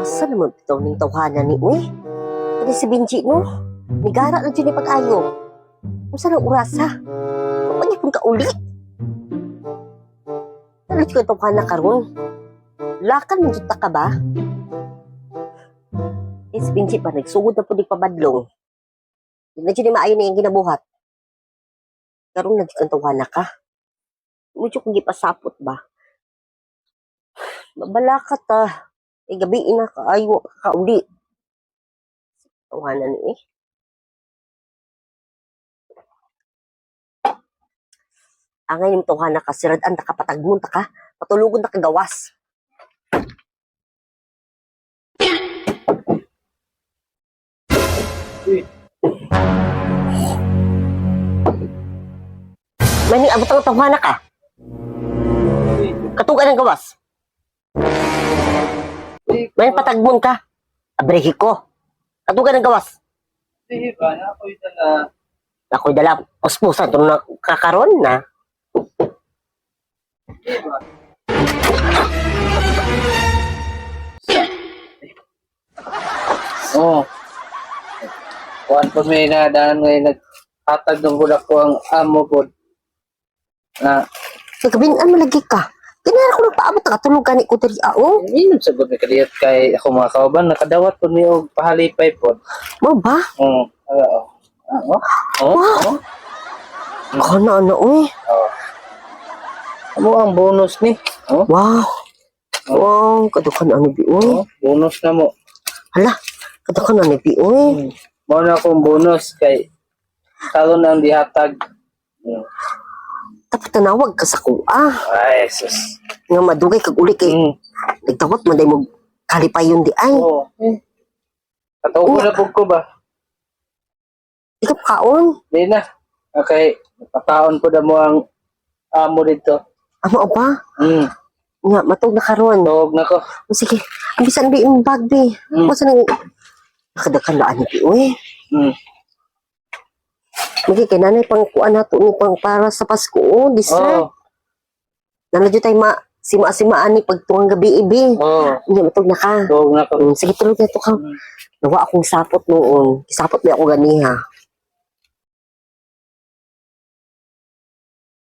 Asa naman ito ning tawhanan ni Uy? Kani si Benji no? Nigara na dyan ni pag-ayo. Kung saan ang orasa? Kapag kung kauli? Nalit ko itong kana karon. Lakan mo dyan ka ba? Eh si Benji pa, nagsugod na po di pabadlong. Na dyan ni maayo na yung ginabuhat. Karon na dyan tawhana ka. Medyo kung gipasapot ba? Babala ka ta. Eh, gabi na kaayo kauli. Tawanan ni eh. Angay yung tawhana ka, sirad-an na kapatagmun ta ka, patulugod na kagawas. Mani, abot ang tawhana ka. Katugan ng gawas. May patagmun ka. Abrehi ko. Katugan ng gawas. Sige ba, ako'y dala. Ako'y dala. Ospusan, ito na kakaroon na. Sige ba? Oo. Kuhan po may nadaan ngayon, naghatag ng bulak ko ang amo po. Na, Kagabinan mo lagi ka. Kinara ko nagpaabot na katulog ka ni Kuteri Ao. minum sa gabi kaliyat kay ako mga kauban, nakadawat po niyo pahalipay po. Mo ba? Oo. Oo. Oo. Oo. Kana na, uy. Ano ang bonus ni? Oh, Wow. Wow, kadukan ano bi, uy. bonus na mo. Hala, kadukan ano bi, uy. Mo na akong bonus kay talon ang dihatag. Tapos tanawag ka sa kuha. Ay, sus. Nga madugay kag uli kay nagtawat man day mo kalipay yun di ay. Oo. Katawa na po ko ba? Di ka kaon. Di na. Okay. Pataon ko na mo ang amo dito. Amo ba? Hmm. Nga matog na karon. Tawag na ko. O sige, bisan bi yung bag bi. Masa nang nakadakan laan bi, uy. Hmm. Magi kay nanay pang kuan nato ni pang para sa Pasko, dessert. Oo. Nanadyo tay sima-simaan ni pagtuang gabi ibi. Oo. Nga matog na ka. Tawag na ko. Sige tulog na to ka. Nawa akong sapot noon. Isapot na ako ganiha.